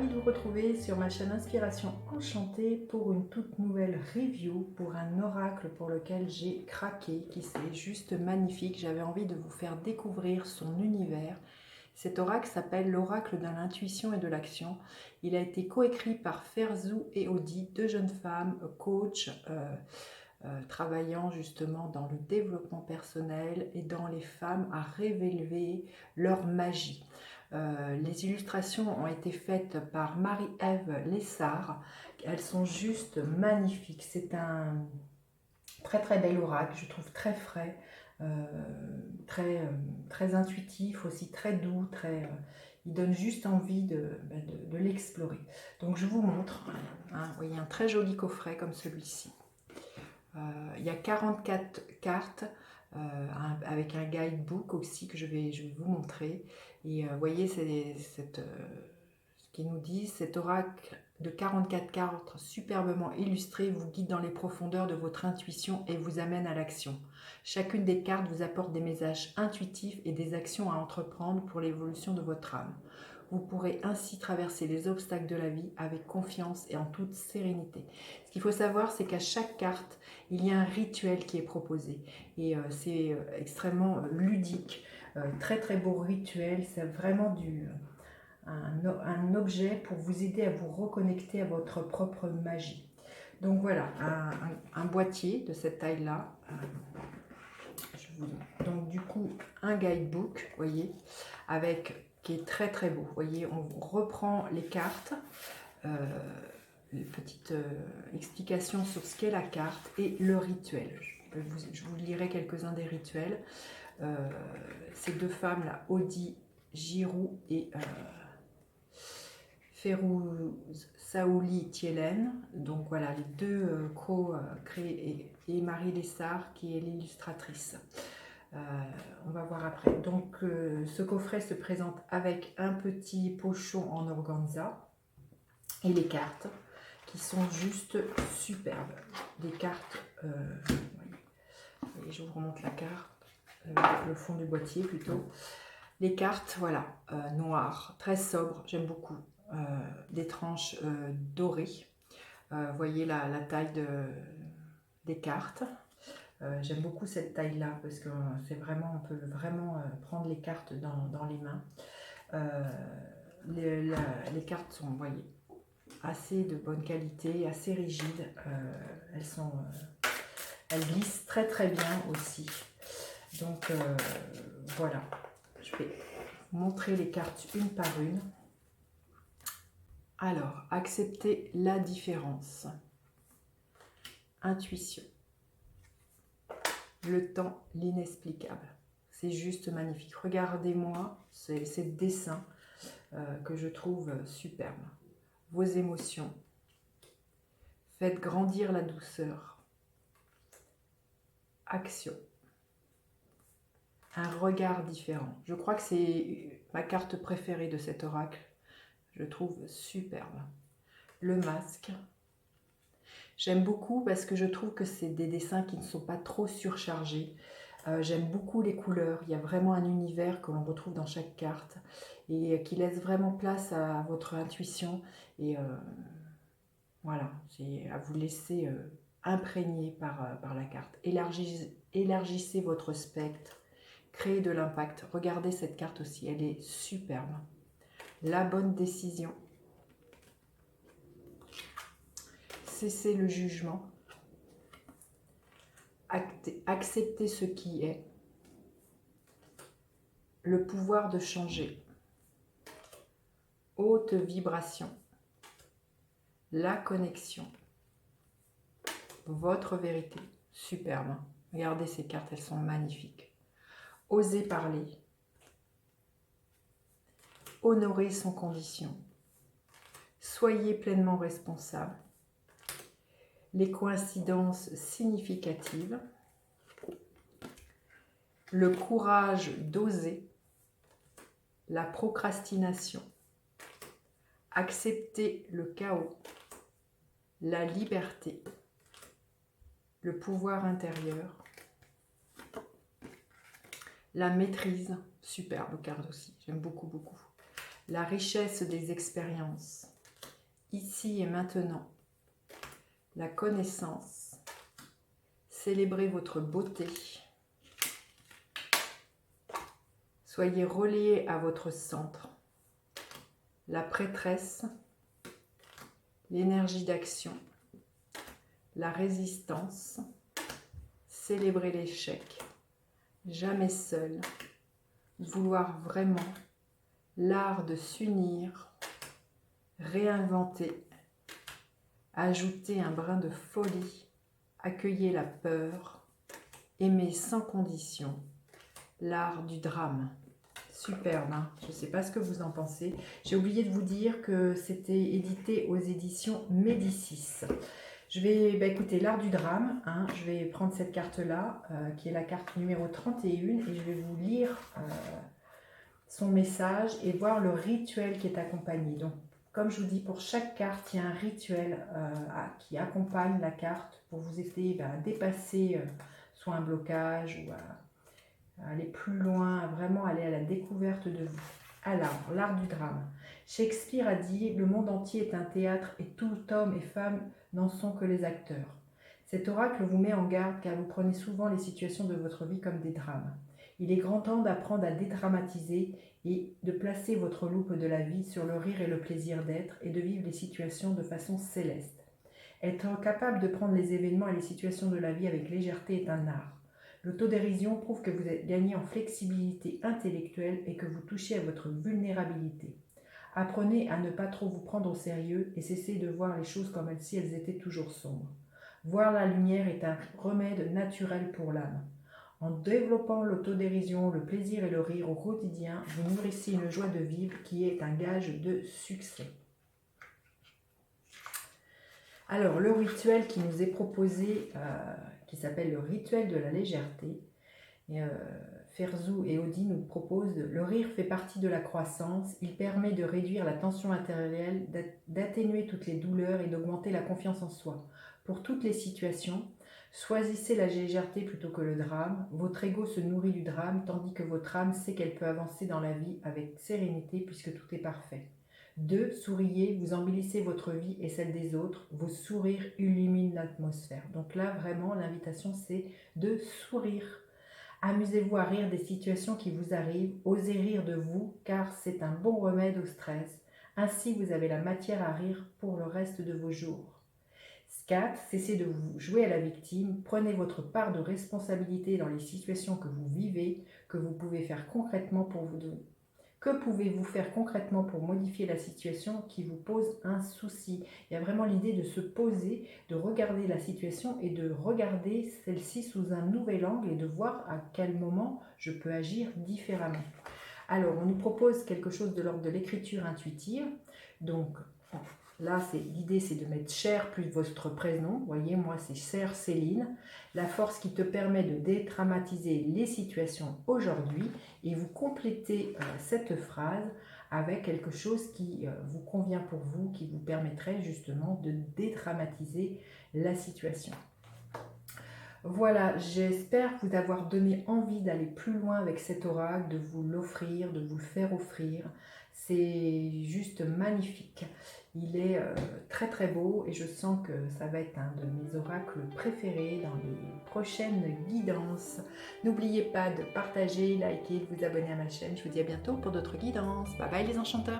ravie de vous retrouver sur ma chaîne Inspiration Enchantée pour une toute nouvelle review pour un oracle pour lequel j'ai craqué, qui c'est juste magnifique. J'avais envie de vous faire découvrir son univers. Cet oracle s'appelle l'oracle de l'intuition et de l'action. Il a été coécrit par Ferzou et Audi, deux jeunes femmes, coach, travaillant justement dans le développement personnel, aidant les femmes à révéler leur magie. Les illustrations ont été faites par Marie-Ève Lessard. Elles sont juste magnifiques. C'est un très bel oracle, je trouve très frais, très intuitif, aussi très doux, il donne juste envie de l'explorer. Donc je vous montre, hein, vous voyez un très joli coffret comme celui-ci. Il y a 44 cartes avec un guidebook aussi que je vais vous montrer. Et vous voyez, ce qui nous dit, cet oracle de 44 cartes superbement illustrées vous guide dans les profondeurs de votre intuition et vous amène à l'action. Chacune des cartes vous apporte des messages intuitifs et des actions à entreprendre pour l'évolution de votre âme. Vous pourrez ainsi traverser les obstacles de la vie avec confiance et en toute sérénité. Ce qu'il faut savoir, c'est qu'à chaque carte, il y a un rituel qui est proposé. Et c'est extrêmement ludique, très beau rituel. C'est vraiment un objet pour vous aider à vous reconnecter à votre propre magie. Donc voilà, un boîtier de cette taille-là. Donc du coup, un guidebook, vous voyez, qui est très beau. Vous voyez, on reprend les cartes, une petite explication sur ce qu'est la carte et le rituel. Je vous lirai quelques-uns des rituels. Ces deux femmes là, Audi Giroux et Férouz Saouli Thielen, donc voilà les deux co-créés, et Marie Lessard qui est l'illustratrice. On va voir après. Donc ce coffret se présente avec un petit pochon en organza et les cartes qui sont juste superbes. Des cartes, et je vous remonte la carte, le fond du boîtier plutôt. Les cartes, voilà, noires, très sobres, j'aime beaucoup. Des tranches dorées. Voyez la taille des cartes. J'aime beaucoup cette taille-là parce que on peut vraiment prendre les cartes dans les mains. Les cartes sont, voyez, assez de bonne qualité, assez rigides. Elles glissent très bien aussi. Donc voilà, je vais vous montrer les cartes une par une. Alors, accepter la différence. Intuition. Le temps, l'inexplicable. C'est juste magnifique. Regardez-moi ces dessins que je trouve superbes. Vos émotions. Faites grandir la douceur. Action. Un regard différent. Je crois que c'est ma carte préférée de cet oracle. Je trouve superbe. Le masque. J'aime beaucoup parce que je trouve que c'est des dessins qui ne sont pas trop surchargés. J'aime beaucoup les couleurs. Il y a vraiment un univers que l'on retrouve dans chaque carte et qui laisse vraiment place à votre intuition. Et voilà, c'est à vous laisser imprégner par la carte. Élargissez votre spectre. Créez de l'impact. Regardez cette carte aussi, elle est superbe. La bonne décision. Cessez le jugement. Accepter ce qui est. Le pouvoir de changer. Haute vibration. La connexion. Votre vérité. Superbe. Regardez ces cartes, elles sont magnifiques. Oser parler. Honorer son condition. Soyez pleinement responsable. Les coïncidences significatives, le courage d'oser, la procrastination, accepter le chaos, la liberté, le pouvoir intérieur, la maîtrise, superbe carte aussi, j'aime beaucoup, la richesse des expériences, ici et maintenant, la connaissance. Célébrez votre beauté. Soyez reliés à votre centre. La prêtresse, l'énergie d'action, la résistance. Célébrez l'échec. Jamais seul. Vouloir vraiment. L'art de s'unir. Réinventer. Ajouter un brin de folie. Accueillir la peur. Aimer sans condition. L'art du drame. Superbe, hein, je ne sais pas ce que vous en pensez. J'ai oublié de vous dire que c'était édité aux éditions Médicis. Je vais, écoutez, l'art du drame, hein, je vais prendre cette carte-là, qui est la carte numéro 31, et je vais vous lire son message et voir le rituel qui est accompagné. Donc, comme je vous dis, pour chaque carte, il y a un rituel qui accompagne la carte pour vous aider à dépasser soit un blocage ou à aller plus loin, à vraiment aller à la découverte de vous. Alors, l'art du drame. Shakespeare a dit « Le monde entier est un théâtre et tout homme et femme n'en sont que les acteurs. » Cet oracle vous met en garde car vous prenez souvent les situations de votre vie comme des drames. Il est grand temps d'apprendre à dédramatiser et de placer votre loupe de la vie sur le rire et le plaisir d'être et de vivre les situations de façon céleste. Être capable de prendre les événements et les situations de la vie avec légèreté est un art. L'autodérision prouve que vous êtes gagné en flexibilité intellectuelle et que vous touchez à votre vulnérabilité. Apprenez à ne pas trop vous prendre au sérieux et cessez de voir les choses comme si elles étaient toujours sombres. Voir la lumière est un remède naturel pour l'âme. En développant l'autodérision, le plaisir et le rire au quotidien, vous nourrissez une joie de vivre qui est un gage de succès. Alors, le rituel qui nous est proposé, qui s'appelle le rituel de la légèreté, Ferzou et Audi nous proposent « Le rire fait partie de la croissance, il permet de réduire la tension artérielle, d'atténuer toutes les douleurs et d'augmenter la confiance en soi. Pour toutes les situations, choisissez la légèreté plutôt que le drame. Votre ego se nourrit du drame, tandis que votre âme sait qu'elle peut avancer dans la vie avec sérénité puisque tout est parfait. 2. Souriez, vous embellissez votre vie et celle des autres. Vos sourires illuminent l'atmosphère. » Donc là, vraiment, l'invitation, c'est de sourire. Amusez-vous à rire des situations qui vous arrivent. Osez rire de vous, car c'est un bon remède au stress. Ainsi, vous avez la matière à rire pour le reste de vos jours. 4. Cessez de vous jouer à la victime. Prenez votre part de responsabilité dans les situations que vous vivez, que pouvez-vous faire concrètement pour modifier la situation qui vous pose un souci? Il y a vraiment l'idée de se poser, de regarder la situation et de regarder celle-ci sous un nouvel angle et de voir à quel moment je peux agir différemment. Alors, on nous propose quelque chose de l'ordre de l'écriture intuitive. Donc, là, l'idée, c'est de mettre Cher plus votre prénom. Vous voyez, moi, c'est Cher Céline. La force qui te permet de dédramatiser les situations aujourd'hui. Et vous complétez cette phrase avec quelque chose qui vous convient pour vous, qui vous permettrait justement de dédramatiser la situation. Voilà, j'espère vous avoir donné envie d'aller plus loin avec cet oracle, de vous l'offrir, de vous le faire offrir. C'est juste magnifique. Il est très très beau et je sens que ça va être un de mes oracles préférés dans les prochaines guidances. N'oubliez pas de partager, liker, de vous abonner à ma chaîne. Je vous dis à bientôt pour d'autres guidances. Bye bye les enchanteurs!